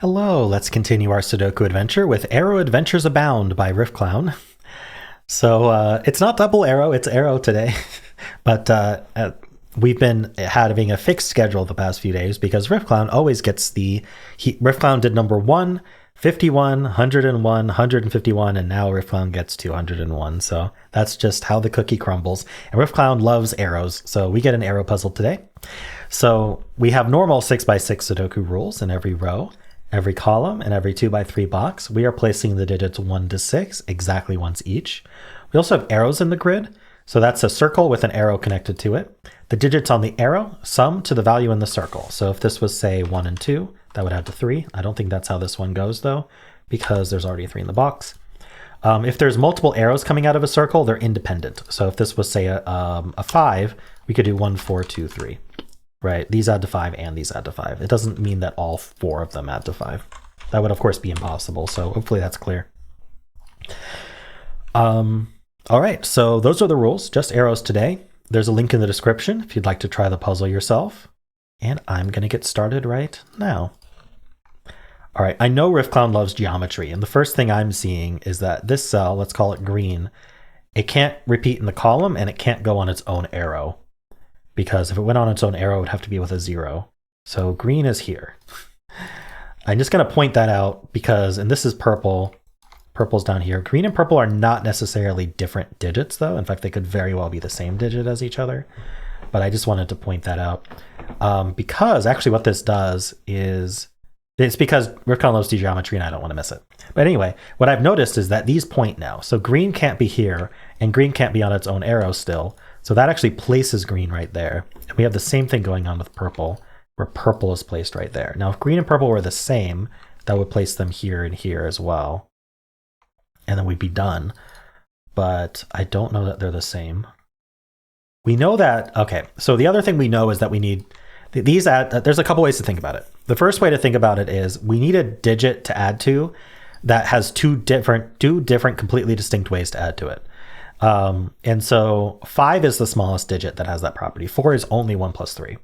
Hello, let's continue our Sudoku adventure with Arrow Adventures Abound by Riffclown. So it's not double arrow, it's arrow today. But we've been having a fixed schedule the past few days because Riffclown always gets Riffclown did number 1, 51, 101, 151, and now Riffclown gets 201. So that's just how the cookie crumbles. And Riffclown loves arrows, so we get an arrow puzzle today. So we have normal 6x6 Sudoku rules in every row. Every column and every 2x3 box, we are placing the digits 1 to 6 exactly once each. We also have arrows in the grid, so that's a circle with an arrow connected to it. The digits on the arrow sum to the value in the circle. So if this was, say, 1 and 2, that would add to 3. I don't think that's how this one goes, though, because there's already a 3 in the box. If there's multiple arrows coming out of a circle, they're independent. So if this was, say, a 5, we could do 1, 4, 2, 3. Right, these add to 5 and these add to 5. It doesn't mean that all 4 of them add to 5. That would, of course, be impossible, so hopefully that's clear. All right, so those are the rules, just arrows today. There's a link in the description if you'd like to try the puzzle yourself. And I'm going to get started right now. All right, I know Riffclown loves geometry, and the first thing I'm seeing is that this cell, let's call it green, it can't repeat in the column and it can't go on its own arrow. Because if it went on its own arrow, it would have to be with a 0. So green is here. I'm just going to point that out because, and this is purple. Purple's down here. Green and purple are not necessarily different digits, though. In fact, they could very well be the same digit as each other. But I just wanted to point that out. Because actually what this does is, it's because Riffclown loves geometry and I don't want to miss it. But anyway, what I've noticed is that these point now. So green can't be here, and green can't be on its own arrow still. So that actually places green right there. And we have the same thing going on with purple, where purple is placed right there. Now, if green and purple were the same, that would place them here and here as well. And then we'd be done. But I don't know that they're the same. We know that, okay, so the other thing we know is that we need these there's a couple ways to think about it. The first way to think about it is we need a digit to add to that has two different completely distinct ways to add to it. And so 5 is the smallest digit that has that property. 4 is only 1 plus 3.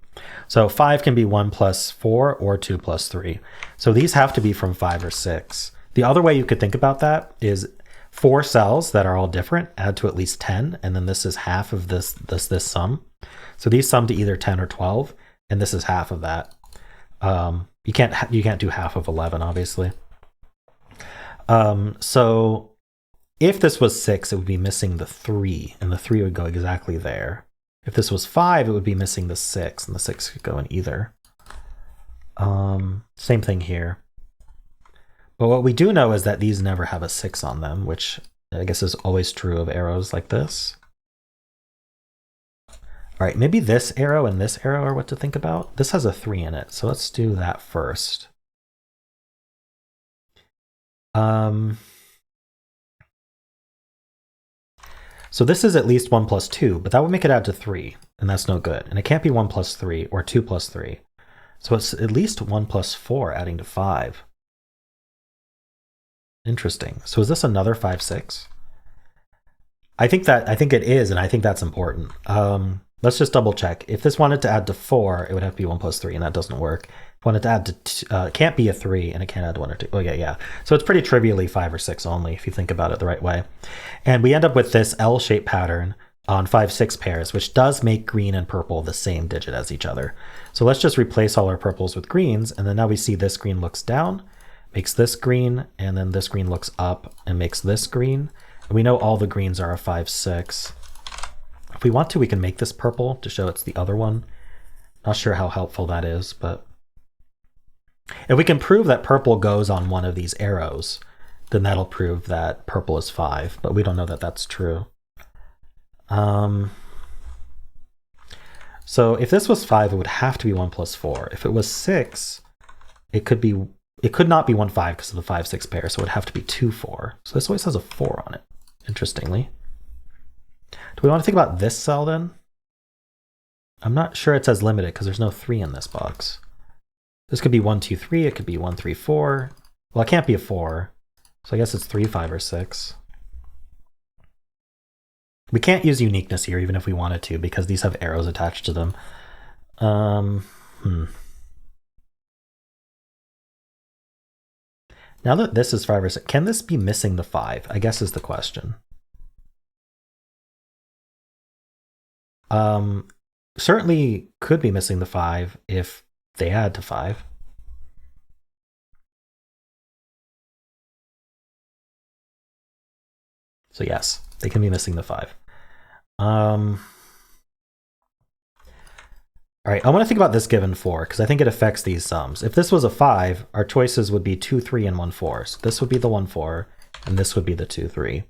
So 5 can be 1 plus 4 or 2 plus 3. So these have to be from 5 or 6. The other way you could think about that is 4 cells that are all different add to at least 10, and then this is half of this sum. So these sum to either 10 or 12, and this is half of that. You can't do half of 11, obviously. So if this was 6, it would be missing the 3, and the 3 would go exactly there. If this was 5, it would be missing the 6, and the 6 could go in either. Same thing here. But what we do know is that these never have a 6 on them, which I guess is always true of arrows like this. All right, maybe this arrow and this arrow are what to think about. This has a 3 in it, so let's do that first. So this is at least 1 plus 2, but that would make it add to 3, and that's no good. And it can't be 1 plus 3 or 2 plus 3. So it's at least 1 plus 4 adding to 5. Interesting. So is this another 5, 6? I think it is, and I think that's important. Let's just double check. If this wanted to add to 4, it would have to be 1 plus 3, and that doesn't work. If it wanted to add to, it can't be a 3, and it can't add to 1 or 2. Oh, yeah. So it's pretty trivially 5 or 6 only, if you think about it the right way. And we end up with this L-shaped pattern on 5, 6 pairs, which does make green and purple the same digit as each other. So let's just replace all our purples with greens, and then now we see this green looks down, makes this green, and then this green looks up and makes this green. And we know all the greens are a 5, 6. If we want to, we can make this purple to show it's the other one. Not sure how helpful that is, but if we can prove that purple goes on one of these arrows, then that'll prove that purple is 5, but we don't know that that's true. So if this was 5, it would have to be 1 plus 4. If it was 6, it could not be 1, 5 because of the 5, 6 pair, so it would have to be 2, 4. So this always has a 4 on it, interestingly. Do we want to think about this cell then? I'm not sure it's as limited because there's no 3 in this box. This could be 1, 2, 3. It could be 1, 3, 4. Well, it can't be a 4. So I guess it's 3, 5, or 6. We can't use uniqueness here even if we wanted to because these have arrows attached to them. Now that this is 5 or 6, can this be missing the 5? I guess is the question. Certainly could be missing the 5 if they add to 5. So yes, they can be missing the 5. All right, I want to think about this given 4, because I think it affects these sums. If this was a 5, our choices would be 2, 3, and 1, 4. So this would be the 1, 4, and this would be the 2, 3.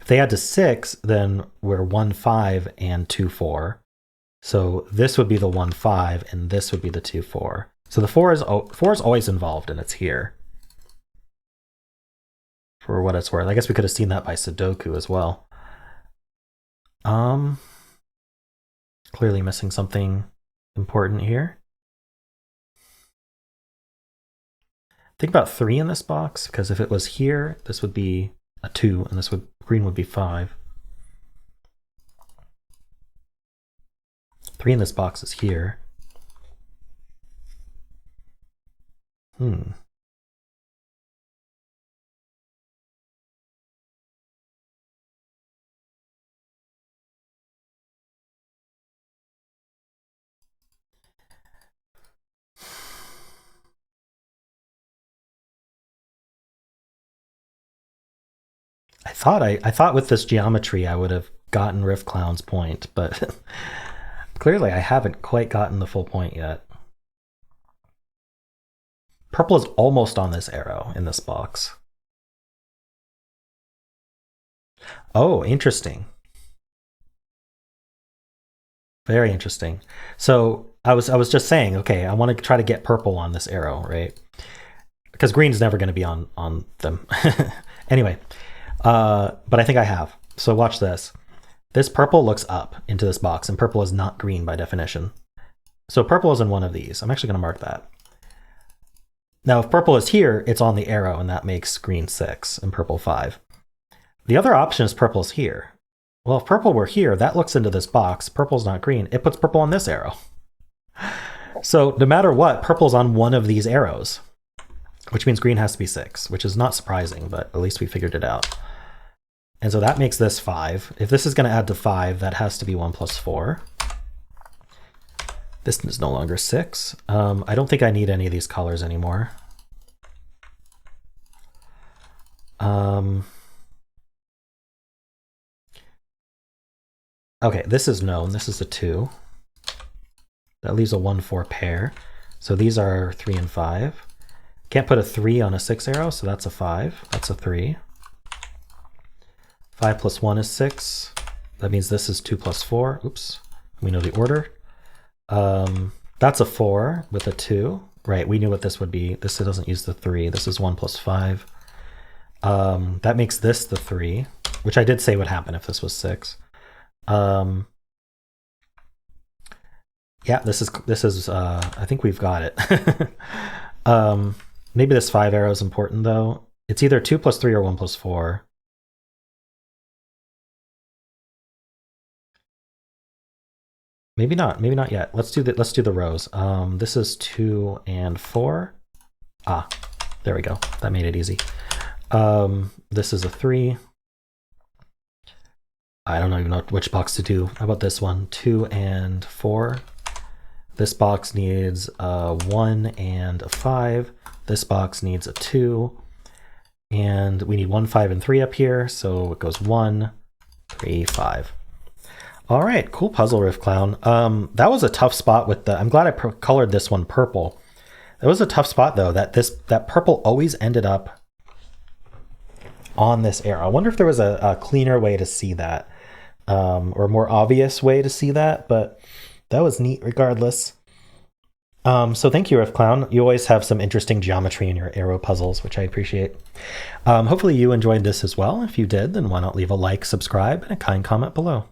If they add to 6, then we're 1, 5, and 2, 4. So this would be the 1, 5, and this would be the 2, 4. So the 4 is always involved, and it's here. For what it's worth. I guess we could have seen that by Sudoku as well. Clearly missing something important here. Think about 3 in this box, because if it was here, this would be a 2, and this would green would be 5. 3 in this box is here. I thought with this geometry I would have gotten Riffclown's point, but clearly I haven't quite gotten the full point yet. Purple is almost on this arrow in this box. Oh, interesting. Very interesting. So I was just saying, okay, I want to try to get purple on this arrow, right? Because green's never going to be on them. Anyway, but I think I have. So watch this. This purple looks up into this box, and purple is not green by definition. So purple is in one of these. I'm actually going to mark that. Now, if purple is here, it's on the arrow, and that makes green 6 and purple 5. The other option is purple's here. Well, if purple were here, that looks into this box. Purple's not green. It puts purple on this arrow. So no matter what, purple's on one of these arrows, which means green has to be 6, which is not surprising, but at least we figured it out. And so that makes this 5. If this is going to add to 5, that has to be 1 plus 4. This is no longer 6. I don't think I need any of these colors anymore. Okay, this is known. This is a 2. That leaves a 1, 4 pair. So these are 3 and 5. Can't put a 3 on a 6 arrow, so that's a 5. That's a 3. 5 plus 1 is 6. That means this is 2 plus 4. Oops. We know the order. That's a 4 with a 2. Right, we knew what this would be. This doesn't use the 3. This is 1 plus 5. That makes this the 3, which I did say would happen if this was 6. Yeah, this is I think we've got it. Maybe this 5 arrow is important though. It's either 2 plus 3 or 1 plus 4. Maybe not yet. Let's do the rows. This is 2 and 4. Ah, there we go. That made it easy. This is a 3. I don't even know which box to do. How about this one? 2 and 4. This box needs a 1 and a 5. This box needs a 2. And we need 1, 5, and 3 up here. So it goes 1, 3, 5. All right, cool puzzle, Riffclown. That was a tough spot with the, I'm glad I colored this one purple. That was a tough spot though, that purple always ended up on this arrow. I wonder if there was a cleaner way to see that, or a more obvious way to see that, but that was neat regardless. So thank you, Riffclown. You always have some interesting geometry in your arrow puzzles, which I appreciate. Hopefully you enjoyed this as well. If you did, then why not leave a like, subscribe, and a kind comment below.